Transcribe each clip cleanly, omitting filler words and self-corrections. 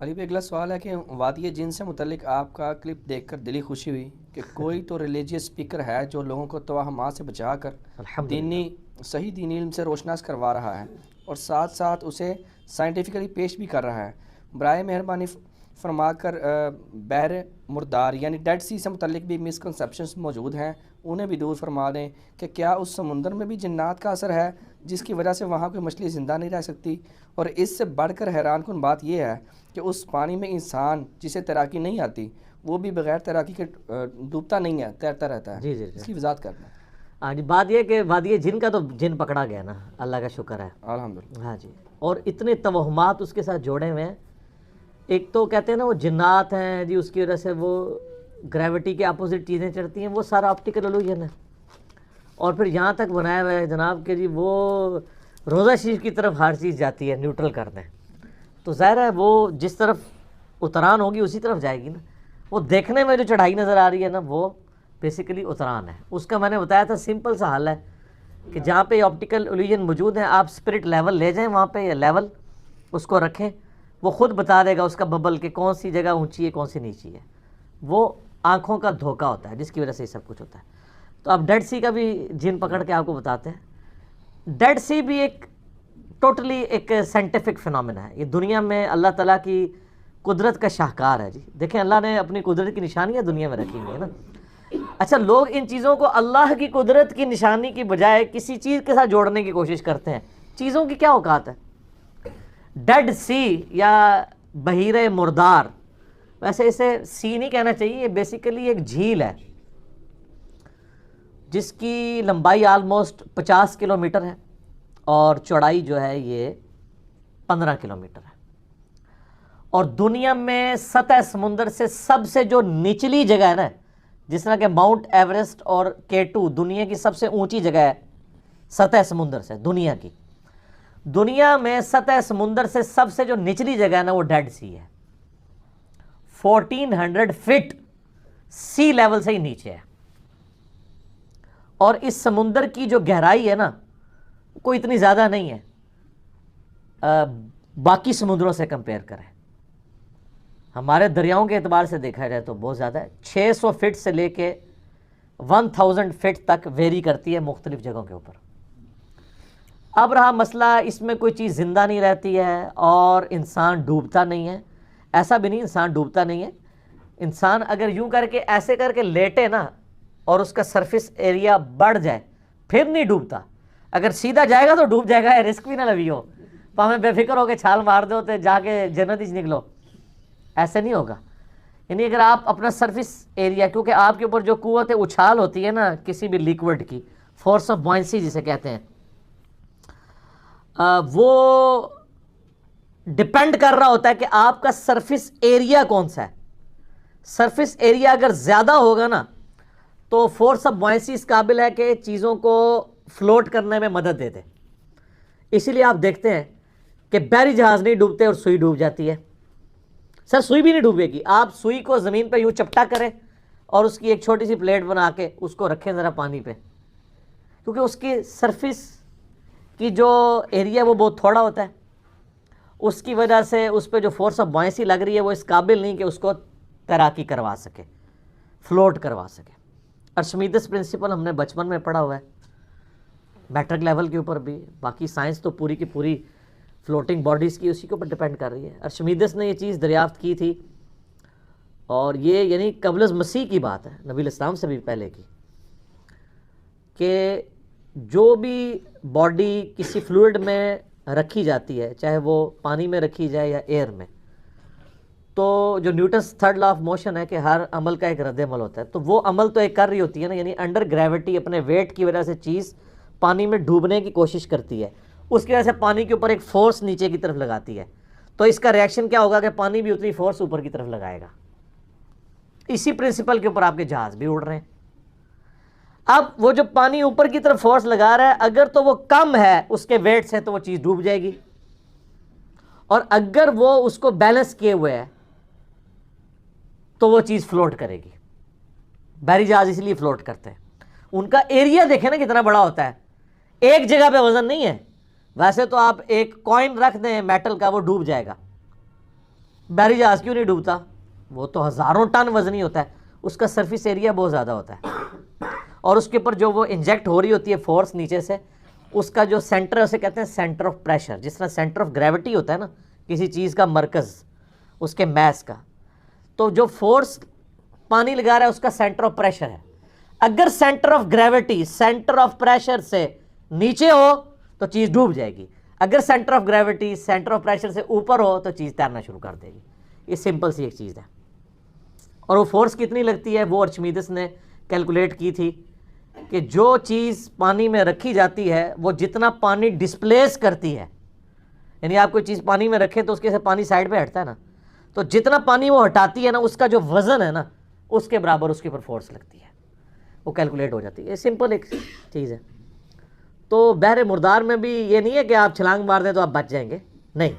علی بھائی اگلا سوال ہے کہ وادی جن سے متعلق آپ کا کلپ دیکھ کر دلی خوشی ہوئی کہ کوئی تو ریلیجیس اسپیکر ہے جو لوگوں کو توہمات سے بچا کر الحمدللہ دینی صحیح دینی علم سے روشناس کروا رہا ہے اور ساتھ ساتھ اسے سائنٹیفکلی پیش بھی کر رہا ہے۔ برائے مہربانی فرما کر بحر مردار یعنی ڈیڈ سی سے متعلق بھی مسکنسیپشنز موجود ہیں، انہیں بھی دور فرما دیں کہ کیا اس سمندر میں بھی جنات کا اثر ہے جس کی وجہ سے وہاں کوئی مچھلی زندہ نہیں رہ سکتی؟ اور اس سے بڑھ کر حیران کن بات یہ ہے کہ اس پانی میں انسان جسے تیراکی نہیں آتی وہ بھی بغیر تیراکی کے ڈوبتا نہیں ہے، تیرتا رہتا ہے۔ جی جی اس جی کی وضاحت کرنا ہے۔ ہاں جی، بات یہ کہ وادی جن کا تو جن پکڑا گیا نا، اللہ کا شکر ہے۔ الحمدللہ۔ ہاں جی، اور اتنے توہمات اس کے ساتھ جوڑے ہوئے ہیں۔ ایک تو کہتے ہیں نا وہ جنات ہیں جی، اس کی وجہ سے وہ گریوٹی کے اپوزٹ چیزیں چڑھتی ہیں، وہ سارا آپٹیکل الوژن ہے۔ اور پھر یہاں تک بنایا ہوا ہے جناب کہ جی وہ روزہ شریف کی طرف ہر چیز جاتی ہے نیوٹرل کر دیں، تو ظاہر ہے وہ جس طرف اتران ہوگی اسی طرف جائے گی نا۔ وہ دیکھنے میں جو چڑھائی نظر آ رہی ہے نا، وہ بیسیکلی اتران ہے۔ اس کا میں نے بتایا تھا سمپل سا حل ہے کہ جہاں پہ آپٹیکل الوژن موجود ہیں، آپ اسپرٹ لیول لے جائیں وہاں پہ، یا لیول اس کو رکھیں، وہ خود بتا دے گا اس کا ببل کہ کون سی جگہ اونچی ہے کون سی نیچی ہے۔ وہ آنکھوں کا دھوکہ ہوتا ہے جس کی وجہ سے یہ سب کچھ ہوتا ہے۔ تو اب ڈیڈ سی کا بھی جن پکڑ کے آپ کو بتاتے ہیں۔ ڈیڈ سی بھی ایک ٹوٹلی ایک سائنٹیفک فنومینا ہے۔ یہ دنیا میں اللہ تعالیٰ کی قدرت کا شاہکار ہے جی۔ دیکھیں اللہ نے اپنی قدرت کی نشانیاں دنیا میں رکھی ہوئی ہیں نا۔ اچھا، لوگ ان چیزوں کو اللہ کی قدرت کی نشانی کی بجائے کسی چیز کے ساتھ جوڑنے کی کوشش کرتے ہیں۔ چیزوں کی کیا اوقات ہے؟ ڈیڈ سی یا بحیرہ مردار، ویسے اسے سی نہیں کہنا چاہیے، یہ بیسیکلی ایک جھیل ہے جس کی لمبائی آلموسٹ 50 کلومیٹر ہے اور چوڑائی جو ہے یہ 15 کلومیٹر ہے۔ اور دنیا میں سطح سمندر سے سب سے جو نچلی جگہ ہے نا، جس طرح کہ ماؤنٹ ایوریسٹ اور K2 دنیا کی سب سے اونچی جگہ ہے سطح سمندر سے، دنیا میں سطح سمندر سے سب سے جو نچلی جگہ ہے نا وہ ڈیڈ سی ہے۔ 1400 فٹ سی لیول سے ہی نیچے ہے۔ اور اس سمندر کی جو گہرائی ہے نا، کوئی اتنی زیادہ نہیں ہے باقی سمندروں سے کمپیئر کریں۔ ہمارے دریاؤں کے اعتبار سے دیکھا جائے تو بہت زیادہ ہے، 600 فٹ سے لے کے 1000 فٹ تک ویری کرتی ہے مختلف جگہوں کے اوپر۔ اب رہا مسئلہ اس میں کوئی چیز زندہ نہیں رہتی ہے اور انسان ڈوبتا نہیں ہے، ایسا بھی نہیں، انسان ڈوبتا نہیں ہے۔ انسان اگر یوں کر کے ایسے کر کے لیٹے نا اور اس کا سرفیس ایریا بڑھ جائے پھر نہیں ڈوبتا۔ اگر سیدھا جائے گا تو ڈوب جائے گا، رسک بھی نہ لوی ہو، تو ہمیں بے فکر ہو کے چھال مار دو تو جا کے جنت ہی نکلو، ایسے نہیں ہوگا۔ یعنی اگر آپ اپنا سرفیس ایریا، کیونکہ آپ کے اوپر جو قوت اچھال ہوتی ہے نا کسی بھی لیکوڈ کی، فورس آف بوئنسی جسے کہتے ہیں، وہ ڈپینڈ کر رہا ہوتا ہے کہ آپ کا سرفیس ایریا کون سا ہے۔ سرفیس ایریا اگر زیادہ ہوگا نا تو فورس آف بوئنسی اس قابل ہے کہ چیزوں کو فلوٹ کرنے میں مدد دے دے۔ اسی لیے آپ دیکھتے ہیں کہ بحری جہاز نہیں ڈوبتے اور سوئی ڈوب جاتی ہے۔ سر سوئی بھی نہیں ڈوبے گی، آپ سوئی کو زمین پہ یوں چپٹا کریں اور اس کی ایک چھوٹی سی پلیٹ بنا کے اس کو رکھیں ذرا پانی پہ، کیونکہ اس کی سرفیس کی جو ایریا وہ بہت تھوڑا ہوتا ہے، اس کی وجہ سے اس پہ جو فورس آف بوئنسی لگ رہی ہے وہ اس قابل نہیں کہ اس کو تیراکی کروا سکے، فلوٹ کروا سکے۔ ارشمیدس پرنسپل ہم نے بچپن میں پڑھا ہوا ہے، میٹرک لیول کے اوپر بھی، باقی سائنس تو پوری کی پوری فلوٹنگ باڈیز کی اسی کے اوپر ڈیپینڈ کر رہی ہے۔ ارشمیدس نے یہ چیز دریافت کی تھی، اور یہ یعنی قبل از مسیح کی بات ہے، نبی الاسلام سے بھی پہلے کی، کہ جو بھی باڈی کسی فلوئڈ میں رکھی جاتی ہے، چاہے وہ پانی میں رکھی جائے یا ایئر میں، تو جو Newton's third law of motion ہے کہ ہر عمل کا ایک رد عمل ہوتا ہے، تو وہ عمل تو ایک کر رہی ہوتی ہے نا، یعنی انڈر گریوٹی اپنے ویٹ کی وجہ سے چیز پانی میں ڈوبنے کی کوشش کرتی ہے، اس کی وجہ سے پانی کے اوپر ایک فورس نیچے کی طرف لگاتی ہے، تو اس کا ریاکشن کیا ہوگا کہ پانی بھی اتنی فورس اوپر کی طرف لگائے گا۔ اسی پرنسپل کے اوپر آپ کے جہاز بھی اڑ رہے ہیں۔ اب وہ جو پانی اوپر کی طرف فورس لگا رہا ہے، اگر تو وہ کم ہے اس کے ویٹ سے تو وہ چیز ڈوب جائے گی، اور اگر وہ اس کو بیلنس کیے ہوئے ہے تو وہ چیز فلوٹ کرے گی۔ بحری جہاز اس لیے فلوٹ کرتے ہیں، ان کا ایریا دیکھیں نا کتنا بڑا ہوتا ہے، ایک جگہ پہ وزن نہیں ہے۔ ویسے تو آپ ایک کوئن رکھ دیں میٹل کا وہ ڈوب جائے گا، بحری جہاز کیوں نہیں ڈوبتا؟ وہ تو ہزاروں ٹن وزنی ہوتا ہے، اس کا سرفیس ایریا بہت زیادہ ہوتا ہے، اور اس کے اوپر جو وہ انجیکٹ ہو رہی ہوتی ہے فورس نیچے سے، اس کا جو سینٹر ہے اسے کہتے ہیں سینٹر آف پریشر. جس طرح سینٹر آف گریوٹی ہوتا ہے نا کسی چیز کا مرکز اس کے میس کا، تو جو فورس پانی لگا رہا ہے اس کا سینٹر آف پریشر ہے. اگر centre of gravity centre of pressure سے نیچے ہو تو چیز ڈوب جائے گی، اگر centre of gravity centre of pressure سے اوپر ہو تو چیز تیرنا شروع کر دے گی. یہ سمپل سی ایک چیز ہے. اور وہ فورس کتنی لگتی ہے وہ ارچمیدس نے کیلکولیٹ کی تھی کہ جو چیز پانی میں رکھی جاتی ہے وہ جتنا پانی ڈسپلیس کرتی ہے، یعنی آپ کوئی چیز پانی میں رکھیں تو اس کے سے پانی سائڈ پہ ہٹتا ہے نا، تو جتنا پانی وہ ہٹاتی ہے نا اس کا جو وزن ہے نا اس کے برابر اس کے اوپر فورس لگتی ہے، وہ کیلکولیٹ ہو جاتی ہے. یہ سمپل ایک چیز ہے. تو بحر مردار میں بھی یہ نہیں ہے کہ آپ چھلانگ مار دیں تو آپ بچ جائیں گے، نہیں.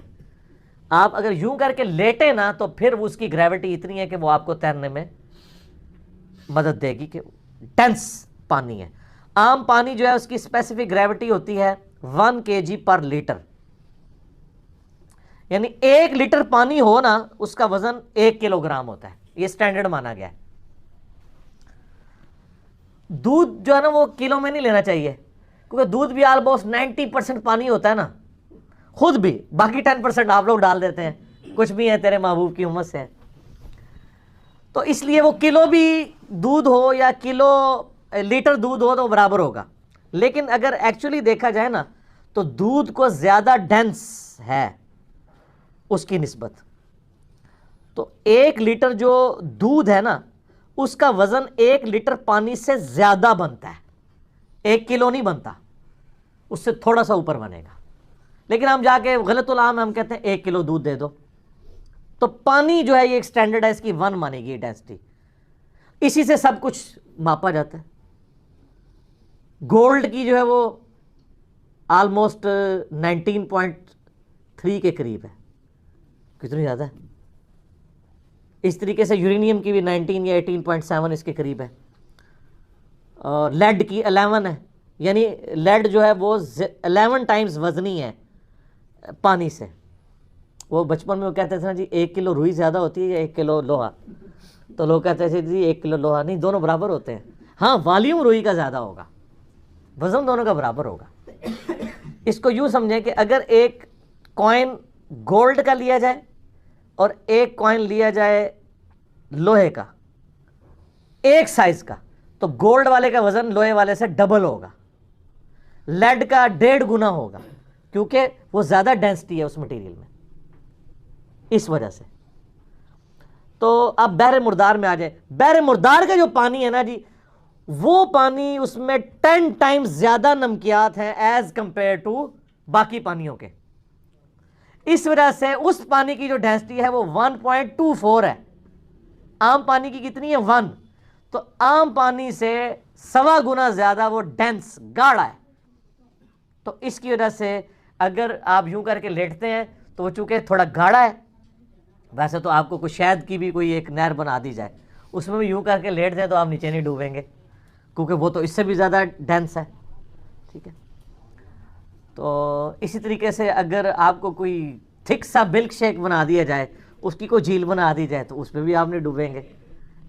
آپ اگر یوں کر کے لیٹیں نا تو پھر اس کی گریوٹی اتنی ہے کہ وہ آپ کو تیرنے میں مدد دے گی، کہ ڈینس پانی ہے. عام پانی جو ہے اس کی اسپیسیفک گریوٹی ہوتی ہے 1 kg پر لیٹر، یعنی 1 لیٹر پانی ہو نا اس کا وزن 1 کلو گرام ہوتا ہے. یہ سٹینڈرڈ مانا گیا ہے. دودھ جو ہے نا وہ کلو میں نہیں لینا چاہیے، کیونکہ دودھ بھی آلموسٹ 90% پانی ہوتا ہے نا، خود بھی، باقی 10% آپ لوگ ڈال دیتے ہیں، کچھ بھی ہے تیرے محبوب کی امت سے. تو اس لیے وہ کلو بھی دودھ ہو یا کلو لیٹر دودھ ہو تو برابر ہوگا. لیکن اگر ایکچولی دیکھا جائے نا تو دودھ کو زیادہ ڈینس ہے اس کی نسبت. تو 1 لیٹر جو دودھ ہے نا اس کا وزن 1 لیٹر پانی سے زیادہ بنتا ہے، 1 کلو نہیں بنتا، اس سے تھوڑا سا اوپر بنے گا. لیکن ہم جا کے غلط العام ہم کہتے ہیں 1 کلو دودھ دے دو. تو پانی جو ہے یہ ایک سٹینڈرڈ ہے، اس کی 1 مانے گی ڈینسٹی. اسی سے سب کچھ ماپا جاتا ہے. گولڈ کی جو ہے وہ آلموسٹ 19.3 کے قریب ہے، کتنی زیادہ ہے. اس طریقے سے یورینیم کی بھی 19 یا 18.7 اس کے قریب ہے. اور لیڈ کی 11 ہے، یعنی لیڈ جو ہے وہ 11 ٹائمز وزنی ہے پانی سے. وہ بچپن میں وہ کہتے تھے نا جی 1 کلو روئی زیادہ ہوتی ہے یا 1 کلو لوہا، تو لوگ کہتے تھے جی 1 کلو لوہا. نہیں، دونوں برابر ہوتے ہیں. ہاں والیوم روئی کا زیادہ ہوگا، وزن دونوں کا برابر ہوگا. اس کو یوں سمجھیں کہ اگر ایک کوائن گولڈ کا لیا جائے اور ایک کوائن لیا جائے لوہے کا ایک سائز کا، تو گولڈ والے کا وزن لوہے والے سے ڈبل ہوگا، لیڈ کا 1.5 گنا ہوگا، کیونکہ وہ زیادہ ڈینسٹی ہے اس مٹیریل میں، اس وجہ سے. تو اب بحر مردار میں آ جائے. بحر مردار کا جو پانی ہے نا جی، وہ پانی اس میں 10 ٹائمز زیادہ نمکیات ہیں ایز کمپیئر ٹو باقی پانیوں کے. اس وجہ سے اس پانی کی جو ڈینسٹی ہے وہ 1.24 ہے. عام پانی کی کتنی ہے؟ 1. تو عام پانی سے 1.25 گنا زیادہ وہ ڈینس گاڑھا ہے. تو اس کی وجہ سے اگر آپ یوں کر کے لیٹتے ہیں تو وہ چونکہ تھوڑا گاڑھا ہے، ویسے تو آپ کو کوئی شہد کی بھی کوئی ایک نہر بنا دی جائے اس میں بھی یوں کر کے لیٹ جائیں تو آپ نیچے نہیں ڈوبیں گے، کیونکہ وہ تو اس سے بھی زیادہ ڈینس ہے. ٹھیک ہے. تو اسی طریقے سے اگر آپ کو کوئی تھک سا ملک شیک بنا دیا جائے، اس کی کوئی جھیل بنا دی جائے تو اس پہ بھی آپ نہیں ڈوبیں گے،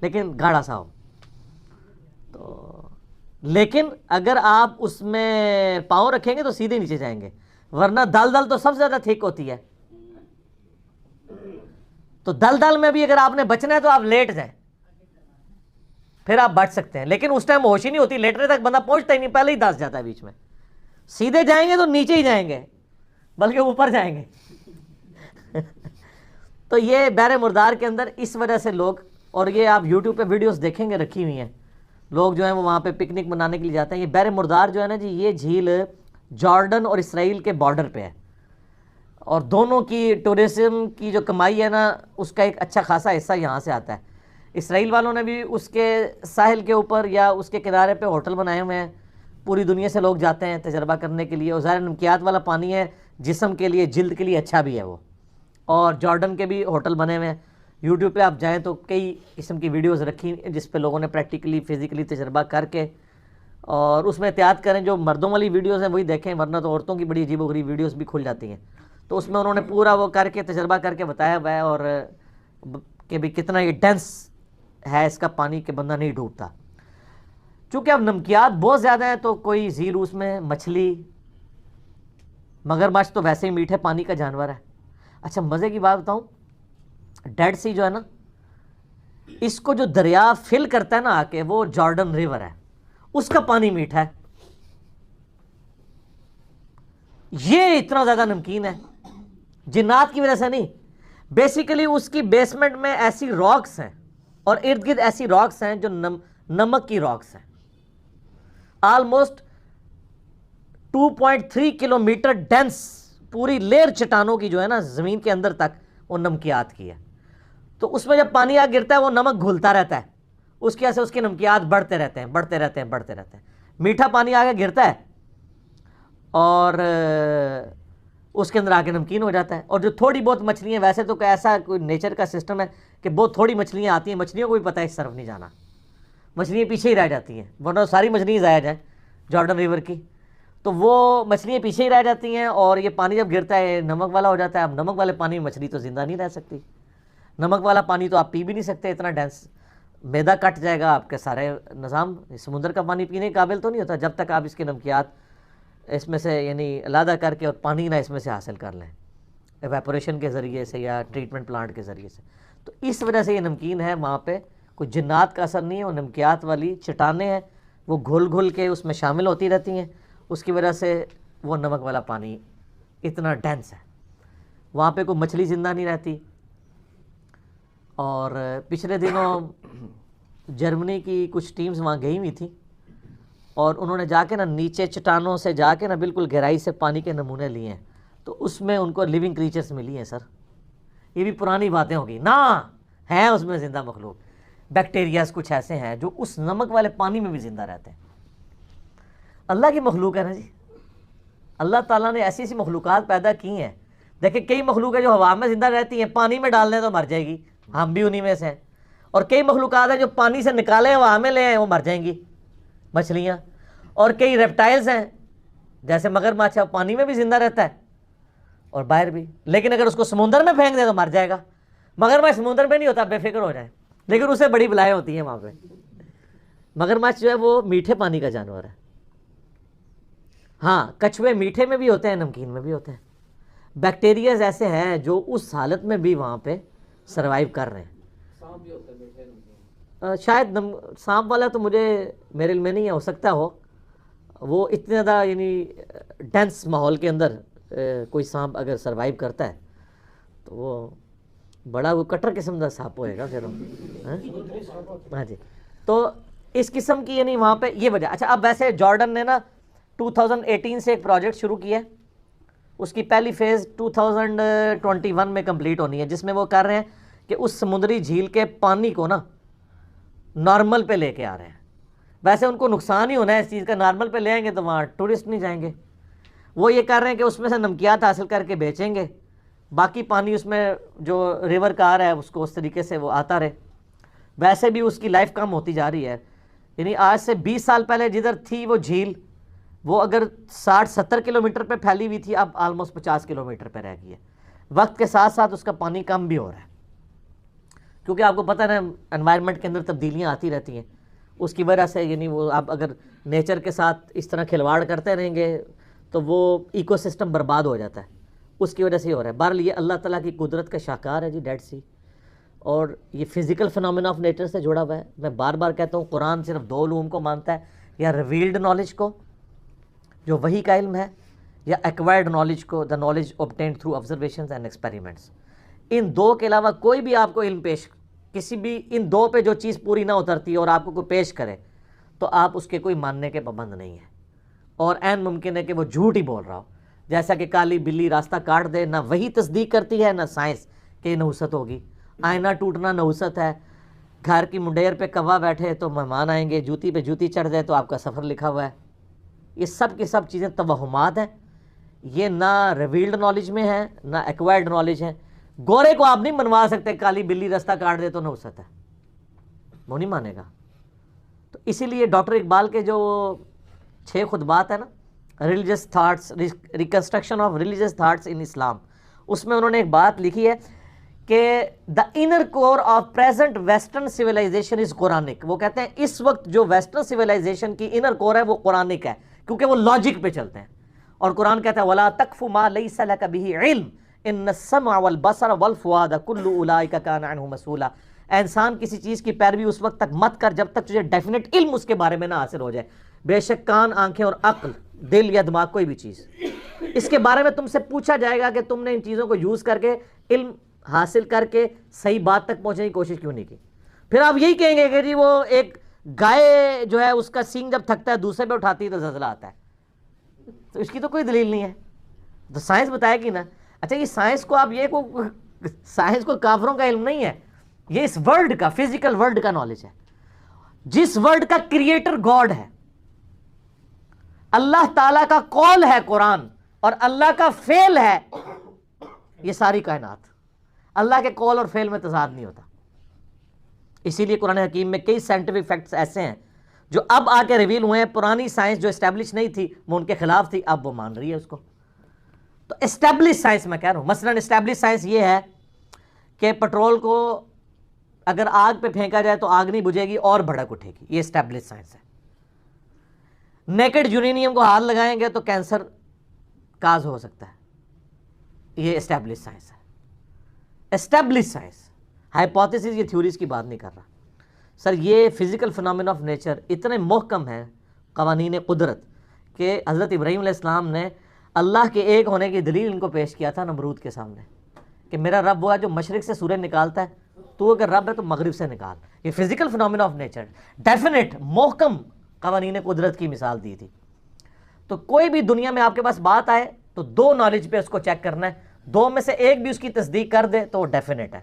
لیکن گاڑھا سا ہو. تو لیکن اگر آپ اس میں پاؤں رکھیں گے تو سیدھے نیچے جائیں گے، ورنہ دل تو سب سے زیادہ تھک ہوتی ہے. تو دل میں بھی اگر آپ نے بچنا ہے تو آپ لیٹ جائیں، پھر آپ بچ سکتے ہیں. لیکن اس ٹائم ہوش ہی نہیں ہوتی، لیٹنے تک بندہ پہنچتا ہی نہیں، پہلے ہی دس جاتا ہے بیچ میں. سیدھے جائیں گے تو نیچے ہی جائیں گے، بلکہ اوپر جائیں گے. تو یہ بحر مردار کے اندر اس وجہ سے لوگ، اور یہ آپ یوٹیوب پہ ویڈیوز دیکھیں گے رکھی ہوئی ہیں، لوگ جو ہیں وہ وہاں پہ پکنک منانے کے لیے جاتے ہیں. یہ بحر مردار جو ہے نا جی، یہ جھیل جارڈن اور اسرائیل کے بارڈر پہ ہے، اور دونوں کی ٹورزم کی جو کمائی ہے نا اس کا ایک اچھا خاصا حصہ یہاں سے آتا ہے. اسرائیل والوں نے بھی اس کے ساحل کے اوپر یا اس کے کنارے پہ ہوٹل بنائے ہوئے ہیں، پوری دنیا سے لوگ جاتے ہیں تجربہ کرنے کے لیے. اور ظاہر نمکیات والا پانی ہے، جسم کے لیے جلد کے لیے اچھا بھی ہے وہ. اور جارڈن کے بھی ہوٹل بنے ہوئے ہیں، یوٹیوب پہ آپ جائیں تو کئی قسم کی ویڈیوز رکھی جس پہ لوگوں نے پریکٹیکلی فزیکلی تجربہ کر کے، اور اس میں احتیاط کریں جو مردوں والی ویڈیوز ہیں وہی دیکھیں، ورنہ تو عورتوں کی بڑی عجیب و غریب ویڈیوز بھی کھل جاتی ہیں. تو اس میں انہوں نے پورا وہ کر کے تجربہ کر کے بتایا ہوا ہے، اور کہ بھی کتنا یہ ڈینس ہے اس کا پانی کہ بندہ نہیں ڈوبتا. چونکہ اب نمکیات بہت زیادہ ہیں تو کوئی زیرو اس میں مچھلی مگرمچھ تو ویسے ہی میٹھے پانی کا جانور ہے. اچھا مزے کی بات بتاؤں, ڈیڈ سی جو ہے نا, اس کو جو دریا فل کرتا ہے نا آ کے, وہ جارڈن ریور ہے, اس کا پانی میٹھا ہے. یہ اتنا زیادہ نمکین ہے, جنات کی وجہ سے نہیں, بیسیکلی اس کی بیسمنٹ میں ایسی راکس ہیں اور ارد گرد ایسی راکس ہیں جو نمک کی راکس ہیں. آلموسٹ 2.3 کلومیٹر ڈینس پوری لیر چٹانوں کی جو ہے نا زمین کے اندر تک, وہ نمکیات کی ہے. تو اس میں جب پانی آ گرتا ہے وہ نمک گھلتا رہتا ہے, اس کی وجہ سے اس کے نمکیات بڑھتے رہتے ہیں. میٹھا پانی آ کے گرتا ہے اور اس کے اندر آ کے نمکین ہو جاتا ہے. اور جو تھوڑی بہت مچھلیاں, ویسے تو ایسا کوئی نیچر کا سسٹم ہے کہ بہت تھوڑی مچھلیاں آتی ہیں, مچھلیوں کو بھی پتہ ہے اس طرف نہیں جانا, مچھلیاں پیچھے ہی رہ جاتی ہیں, ورنہ ساری مچھلیاں ضائع جائیں جارڈن ریور کی, تو وہ مچھلیاں پیچھے ہی رہ جاتی ہیں. اور یہ پانی جب گرتا ہے نمک والا ہو جاتا ہے. اب نمک والے پانی میں مچھلی تو زندہ نہیں رہ سکتی, نمک والا پانی تو آپ پی بھی نہیں سکتے, اتنا ڈینس, میدا کٹ جائے گا آپ کے سارے نظام. سمندر کا پانی پینے کے قابل تو نہیں ہوتا جب تک آپ اس کے نمکیات اس میں سے یعنی علیحدہ کر کے اور پانی نہ اس میں سے حاصل کر لیں ایویپوریشن کے ذریعے سے یا ٹریٹمنٹ پلانٹ کے ذریعے سے. تو اس وجہ سے یہ نمکین ہے. وہاں پہ کوئی جنات کا اثر نہیں ہے, وہ نمکیات والی چٹانیں ہیں, وہ گھل گھل کے اس میں شامل ہوتی رہتی ہیں, اس کی وجہ سے وہ نمک والا پانی اتنا ڈینس ہے. وہاں پہ کوئی مچھلی زندہ نہیں رہتی. اور پچھلے دنوں جرمنی کی کچھ ٹیمز وہاں گئی ہوئی تھیں اور انہوں نے جا کے نا نیچے چٹانوں سے جا کے نا بالکل گہرائی سے پانی کے نمونے لیے ہیں, تو اس میں ان کو لیونگ کریچرز ملی ہیں. سر یہ بھی پرانی باتیں ہوں گی نا, ہیں اس میں زندہ مخلوق, بیکٹیریاز کچھ ایسے ہیں جو اس نمک والے پانی میں بھی زندہ رہتے ہیں. اللہ کی مخلوق ہے نا جی, اللہ تعالیٰ نے ایسی ایسی مخلوقات پیدا کی ہیں. دیکھیں کئی مخلوق ہے جو ہوا میں زندہ رہتی ہیں, پانی میں ڈال دیں تو مر جائے گی, ہم بھی انہی میں سے ہیں. اور کئی مخلوقات ہیں جو پانی سے نکالیں ہوا میں لے آئیں وہ مر جائیں گی, مچھلیاں. اور کئی ریپٹائلز ہیں جیسے مگرمچھ ہے, پانی میں بھی زندہ رہتا ہے اور باہر بھی, لیکن اگر اس کو سمندر میں پھینک دیں تو مر جائے گا. مگرمچھ سمندر میں نہیں ہوتا, بے فکر ہو جائے, لیکن اسے بڑی بلائیں ہوتی ہیں وہاں پہ. مگرمچھ جو ہے وہ میٹھے پانی کا جانور ہے. ہاں کچھوے میٹھے میں بھی ہوتے ہیں, نمکین میں بھی ہوتے ہیں. بیکٹیریاز ایسے ہیں جو اس حالت میں بھی وہاں پہ سروائیو کر رہے ہیں. شاید سانپ والا تو مجھے میرے علم میں نہیں ہے, ہو سکتا ہو. وہ اتنے زیادہ یعنی ڈینس ماحول کے اندر کوئی سانپ اگر سروائیو کرتا ہے تو وہ بڑا وہ کٹر قسم کا سانپ ہوئے گا پھر. ہاں جی, تو اس قسم کی یعنی وہاں پہ یہ وجہ. اچھا اب ویسے جارڈن نے نا 2018 سے ایک پروجیکٹ شروع کیا ہے, اس کی پہلی فیز 2021 میں کمپلیٹ ہونی ہے, جس میں وہ کر رہے ہیں کہ اس سمندری جھیل کے پانی کو نا نارمل پہ لے کے آ رہے ہیں. ویسے ان کو نقصان ہی ہونا ہے اس چیز کا, نارمل پہ لے آئیں گے تو وہاں ٹورسٹ نہیں جائیں گے. وہ یہ کر رہے ہیں کہ اس میں سے نمکیات حاصل کر کے بیچیں گے, باقی پانی اس میں جو ریور کا آ رہا ہے اس کو اس طریقے سے وہ آتا رہے. ویسے بھی اس کی لائف کم ہوتی جا رہی ہے, یعنی آج سے 20 سال پہلے جدھر تھی وہ جھیل, وہ اگر 60-70 کلومیٹر پہ پھیلی ہوئی تھی, اب آلموسٹ 50 کلومیٹر پہ رہ گئی ہے. وقت کے ساتھ ساتھ اس کا پانی کم بھی ہو رہا ہے, کیونکہ آپ کو پتہ ہے انوائرمنٹ کے اندر تبدیلیاں آتی رہتی ہیں. اس کی وجہ سے یعنی وہ آپ اگر نیچر کے ساتھ اس طرح کھلواڑ کرتے رہیں گے تو وہ ایکو سسٹم برباد ہو جاتا ہے, اس کی وجہ سے ہی ہو رہا ہے. بہرحال یہ اللہ تعالیٰ کی قدرت کا شاہکار ہے جی ڈیڈ سی, اور یہ فزیکل فنامنا آف نیچر سے جڑا ہوا ہے. میں بار بار کہتا ہوں قرآن صرف 2 علوم کو مانتا ہے, یا ریویلڈ نالج کو جو وحی کا علم ہے, یا ایکوائرڈ نالج کو, the knowledge obtained through observations and experiments. ان 2 کے علاوہ کوئی بھی آپ کو علم پیش, کسی بھی ان 2 پہ جو چیز پوری نہ اترتی اور آپ کو کوئی پیش کرے تو آپ اس کے کوئی ماننے کے پابند نہیں ہیں. اور عین ممکن ہے کہ وہ جھوٹ ہی بول رہا ہو, جیسا کہ کالی بلی راستہ کاٹ دے, نہ وہی تصدیق کرتی ہے نہ سائنس کہ نحوست ہوگی. آئینہ ٹوٹنا نحوست ہے, گھر کی منڈیر پہ کوا بیٹھے تو مہمان آئیں گے, جوتی پہ جوتی چڑھ جائے تو آپ کا سفر لکھا ہوا ہے. یہ سب کی سب چیزیں توہمات ہیں, یہ نہ ریویلڈ نالج میں ہیں نہ ایکوائرڈ نالج ہیں. گورے کو آپ نہیں منوا سکتے کالی بلی راستہ کاٹ دے تو نحوست ہے, وہ نہیں مانے گا. تو اسی لیے ڈاکٹر اقبال کے جو 6 خطبات ہیں نا, religious thoughts, reconstruction of religious thoughts in Islam, اس میں انہوں نے ایک بات لکھی ہے کہ the inner core of present western civilisation is Quranic. وہ کہتے ہیں اس وقت جو ویسٹرن سویلائزیشن کی انر کور ہے وہ قرآنک ہے, کیونکہ وہ لاجک پہ چلتے ہیں. اور قرآن کہتا ہے وَلَا تَقْفُ مَا لَيْسَ لَكَ بِهِ عِلْمٍ إِنَّ السَّمْعَ وَالْبَصَرَ وَالْفُؤَادَ كُلُّ أُولَٰئِكَ كَانَ عَنْهُ مسؤولا. اے انسان کسی چیز کی پیروی اس وقت تک مت کر جب تک تجھے ڈیفینیٹ علم اس کے بارے میں نہ حاصل ہو جائے. بے شک کان, آنکھیں اور عقل, دل یا دماغ, کوئی بھی چیز اس کے بارے میں تم سے پوچھا جائے گا کہ تم نے ان چیزوں کو یوز کر کے علم حاصل کر کے صحیح بات تک پہنچنے کی کوشش کیوں نہیں کی. پھر آپ یہی کہیں گے کہ جی وہ ایک گائے جو ہے اس کا سینگ جب تھکتا ہے دوسرے پہ اٹھاتی ہے تو زلزلہ آتا ہے, تو اس کی تو کوئی دلیل نہیں ہے. تو سائنس بتائے گی نا. اچھا یہ سائنس کو آپ سائنس کو کافروں کا علم نہیں ہے, یہ اس ورلڈ کا, فزیکل ورلڈ کا نالج ہے. جس ورلڈ کا کریٹر گاڈ ہے, اللہ تعالیٰ کا قول ہے قرآن, اور اللہ کا فعل ہے یہ ساری کائنات. اللہ کے قول اور فعل میں تضاد نہیں ہوتا. اسی لیے قرآن حکیم میں کئی سائنٹیفک فیکٹس ایسے ہیں جو اب آ کے ریویل ہوئے ہیں. پرانی سائنس جو اسٹیبلش نہیں تھی وہ ان کے خلاف تھی, اب وہ مان رہی ہے اس کو. تو اسٹیبلش سائنس میں کہہ رہا ہوں, مثلا اسٹیبلش سائنس یہ ہے کہ پٹرول کو اگر آگ پہ پھینکا جائے تو آگ نہیں بجھے گی اور بھڑک اٹھے گی, یہ اسٹیبلش سائنس ہے. نیکڈ یورینیم کو ہاتھ لگائیں گے تو کینسر کاز ہو سکتا ہے, یہ اسٹیبلش سائنس ہے. اسٹیبلش سائنس, ہائپوتھیسز, یہ تھیوریز کی بات نہیں کر رہا سر. یہ فزیکل فنامنا آف نیچر اتنے محکم ہیں قوانین قدرت کہ حضرت ابراہیم علیہ السلام نے اللہ کے ایک ہونے کی دلیل ان کو پیش کیا تھا نمرود کے سامنے کہ میرا رب وہ ہے جو مشرق سے سورج نکالتا ہے, تو اگر رب ہے تو مغرب سے نکال. یہ physical phenomena of nature definite محکم قوانین قدرت کی مثال دی تھی. تو کوئی بھی دنیا میں آپ کے پاس بات آئے تو دو نالج پہ اس کو چیک کرنا ہے, دو میں سے ایک بھی اس کی تصدیق کر دے تو وہ ڈیفینیٹ ہے,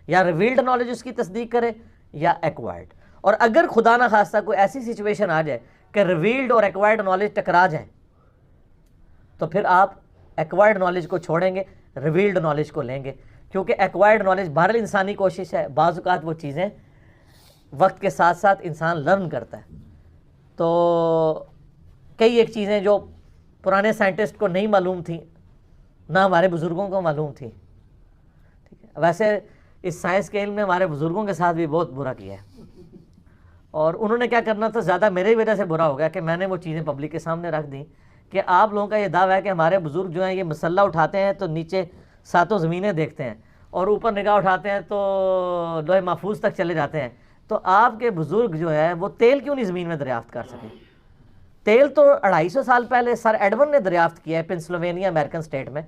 یا ریویلڈ نالج اس کی تصدیق کرے یا ایکوائرڈ. اور اگر خدا نہ خواستہ کوئی ایسی سچویشن آ جائے کہ ریویلڈ اور ایکوائرڈ نالج ٹکرا جائیں تو پھر آپ ایکوائرڈ نالج کو چھوڑیں گے, ریویلڈ نالج کو لیں گے. کیونکہ ایکوائرڈ نالج بہرحال انسانی کوشش ہے, بعض اوقات وہ چیزیں وقت کے ساتھ ساتھ انسان لرن کرتا ہے. تو کئی ایک چیزیں جو پرانے سائنٹسٹ کو نہیں معلوم تھیں نہ ہمارے بزرگوں کو معلوم تھیں. ٹھیک ہے, ویسے اس سائنس کے علم نے ہمارے بزرگوں کے ساتھ بھی بہت برا کیا ہے, اور انہوں نے کیا کرنا تھا, زیادہ میرے وجہ سے برا ہو گیا کہ میں نے وہ چیزیں پبلک کے سامنے رکھ دیں کہ آپ لوگوں کا یہ دعویٰ ہے کہ ہمارے بزرگ جو ہیں یہ مسلح اٹھاتے ہیں تو نیچے ساتوں زمینیں دیکھتے ہیں, اور اوپر نگاہ اٹھاتے ہیں تو لوح محفوظ تک چلے جاتے ہیں. تو آپ کے بزرگ جو ہے وہ تیل کیوں نہیں زمین میں دریافت کر سکے؟ تیل تو 250 سال پہلے سر ایڈون نے دریافت کیا ہے پنسلوینیا امریکن اسٹیٹ میں,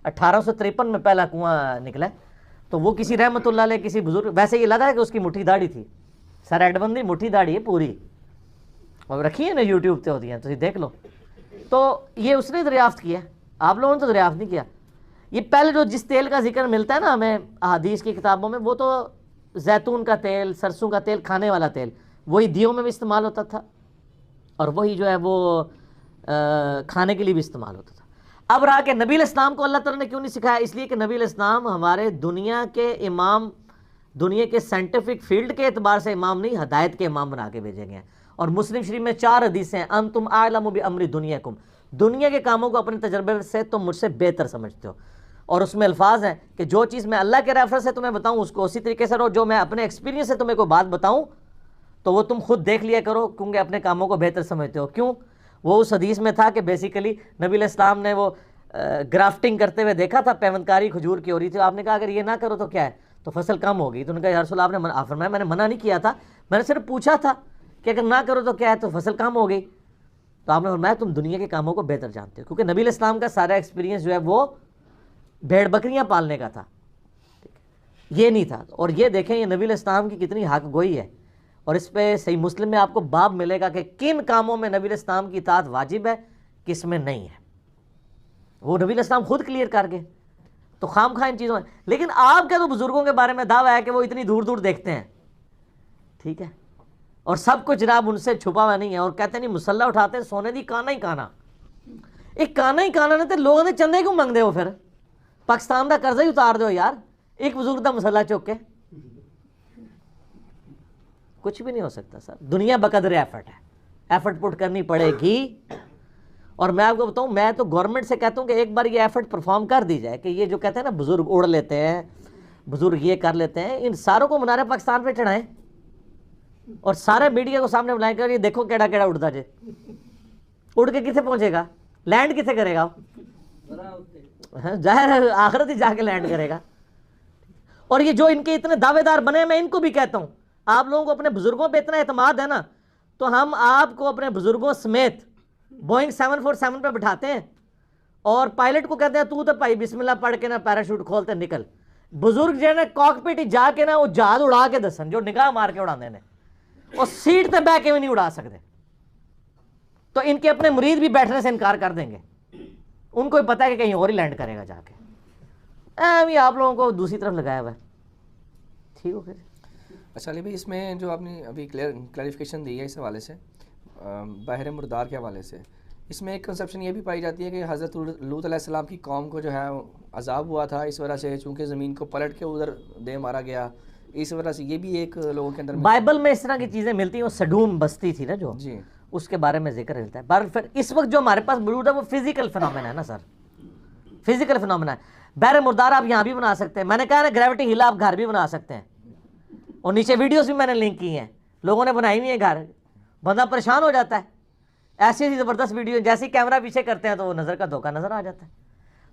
1853 میں پہلا کنواں نکلا ہے. تو وہ کسی رحمت اللہ علیہ کسی بزرگ, ویسے یہ لگا ہے کہ اس کی مٹھی داڑھی تھی, سر ایڈون دی مٹھی داڑھی ہے پوری, اور رکھی ہے نا یوٹیوب پہ ہوتی ہیں تو دیکھ لو. تو یہ اس نے دریافت کیا, آپ لوگوں نے تو دریافت نہیں کیا. یہ پہلے جو جس تیل کا ذکر ملتا ہے نا ہمیں احادیث کی کتابوں میں, وہ تو زیتون کا تیل, سرسوں کا تیل, کھانے والا تیل, وہی دیوں میں بھی استعمال ہوتا تھا, اور وہی جو ہے وہ کھانے کے لیے بھی استعمال ہوتا تھا. اب رہا کہ نبی علیہ السلام کو اللہ تعالیٰ نے کیوں نہیں سکھایا, اس لیے کہ نبی علیہ السلام ہمارے دنیا کے امام, دنیا کے سائنٹیفک فیلڈ کے اعتبار سے امام نہیں, ہدایت کے امام بنا کے بھیجے گئے ہیں. اور مسلم شریف میں 4 حدیثیں ہیں, انتم اعلم بامر دنیاکم, دنیا کے کاموں کو اپنے تجربے سے تم مجھ سے بہتر سمجھتے ہو. اور اس میں الفاظ ہیں کہ جو چیز میں اللہ کے ریفرنس سے تمہیں بتاؤں اس کو اسی طریقے سے رہو, جو میں اپنے ایکسپیرینس سے تمہیں کوئی بات بتاؤں تو وہ تم خود دیکھ لیا کرو, کیونکہ اپنے کاموں کو بہتر سمجھتے ہو. کیوں؟ وہ اس حدیث میں تھا کہ بیسیکلی نبی علیہ السلام نے وہ گرافٹنگ کرتے ہوئے دیکھا تھا, پیوندکاری کھجور کی ہو رہی تھی. آپ نے کہا اگر یہ نہ کرو تو کیا ہے, تو فصل کم ہوگی. تو انہوں نے کہا یا رسول اللہ, آپ نے فرمایا میں نے منع نہیں کیا تھا, میں نے صرف پوچھا تھا کہ اگر نہ کرو تو کیا ہے, تو فصل کم ہو گئی. تو آپ نے فرمایا تم دنیا کے کاموں کو بہتر جانتے ہو, کیونکہ نبی علیہ السلام کا سارا ایکسپیرینس جو ہے وہ بھیڑ بکریاں پالنے کا تھا, یہ نہیں تھا. اور یہ دیکھیں یہ نبی علیہ السلام کی کتنی حق گوئی ہے, اور اس پہ صحیح مسلم میں آپ کو باب ملے گا کہ کن کاموں میں نبی علیہ السلام کی اطاعت واجب ہے, کس میں نہیں ہے. وہ نبی علیہ السلام خود کلیئر کر گئے. تو خام خواہ ان چیزوں میں, لیکن آپ کے تو بزرگوں کے بارے میں دعویٰ ہے کہ وہ اتنی دور دور دیکھتے ہیں, ٹھیک ہے, اور سب کچھ جناب ان سے چھپا ہوا نہیں ہے, اور کہتے نہیں مسلح اٹھاتے ہیں سونے دی کانا ہی کانا. ایک کانا ہی کانا نہیں تو لوگوں نے چندے کیوں منگ دے ہو, پھر پاکستان دا قرضہ ہی اتار دو یار, ایک بزرگ دا مسلح چک کے. کچھ بھی نہیں ہو سکتا سر, دنیا بقدر ایفرٹ ہے, ایفرٹ پٹ کرنی پڑے گی. اور میں آپ کو بتاؤں, میں تو گورنمنٹ سے کہتا ہوں کہ ایک بار یہ ایفرٹ پرفارم کر دی جائے کہ یہ جو کہتے ہیں نا بزرگ اڑ لیتے ہیں, بزرگ یہ کر لیتے ہیں. ان ساروں کو منار پاکستان پہ چڑھائیں اور سارے میڈیا کو سامنے بلائیں کر یہ دیکھو کیڑا کیڑا اڑتا جے, اڑ کے کتنے پہنچے گا, لینڈ کتنے کرے گا, ظاہر آخرت ہی جا کے لینڈ کرے گا. اور یہ جو ان کے اتنے دعوے دار بنے, میں ان کو بھی کہتا ہوں, آپ لوگوں کو اپنے بزرگوں پہ اتنا اعتماد ہے نا, تو ہم آپ کو اپنے بزرگوں سمیت بوئنگ 747 پہ بٹھاتے ہیں اور پائلٹ کو کہتے ہیں تو بھائی بسم اللہ پڑھ کے نا پیراشوٹ کھولتے نکل. بزرگ جو ہے نا کاکپٹ جا کے نا وہ جہاز اڑا کے دسن, جو نگاہ مار کے اڑانے نے, اور سیٹ تے بیٹھ کے بھی نہیں اڑا سکتے. تو ان کے اپنے مرید بھی بیٹھنے سے انکار کر دیں گے, ان کو بھی پتہ ہے کہ کہیں اور ہی لینڈ کرے گا جا کے. بھی آپ لوگوں کو دوسری طرف لگایا ہوا ہے. ٹھیک ہو. پھر اچھا علی بھائی, اس میں جو آپ نے ابھی کلیریفیکیشن دی ہے اس حوالے سے, بحر مردار کے حوالے سے, اس میں ایک کنسیپشن یہ بھی پائی جاتی ہے کہ حضرت لوط علیہ السلام کی قوم کو جو ہے عذاب ہوا تھا اس وجہ سے, چونکہ زمین کو پلٹ کے ادھر دے مارا گیا, اس وجہ سے یہ بھی ایک لوگوں کے اندر بائبل میں اس طرح کی چیزیں ملتی ہیں. وہ سڈوم بستی تھی نا جو, جی, اس کے بارے میں ذکر ملتا ہے. بہرحال پھر اس وقت جو ہمارے پاس موجود ہے وہ فزیکل فنومینا ہے نا سر, فزیکل فنومینا ہے. بحر مردار آپ یہاں بھی بنا سکتے ہیں, میں نے کہا نا گریوٹی ہل آپ گھر بھی بنا سکتے ہیں, اور نیچے ویڈیوز بھی میں نے لنک کی ہیں, لوگوں نے بنائی ہوئی ہیں گھر. بندہ پریشان ہو جاتا ہے, ایسی ایسی زبردست ویڈیو, جیسے ہی کیمرہ پیچھے کرتے ہیں تو وہ نظر کا دھوکہ نظر آ جاتا ہے.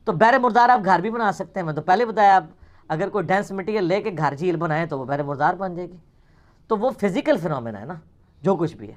تو بحر مردار آپ گھر بھی بنا سکتے ہیں. میں تو پہلے بتایا, آپ اگر کوئی ڈینس مٹیریل لے کے گھر جھیل بنائیں تو وہ بحر مردار بن جائے گی. تو وہ فزیکل فنومینا ہے نا, جو کچھ بھی ہے.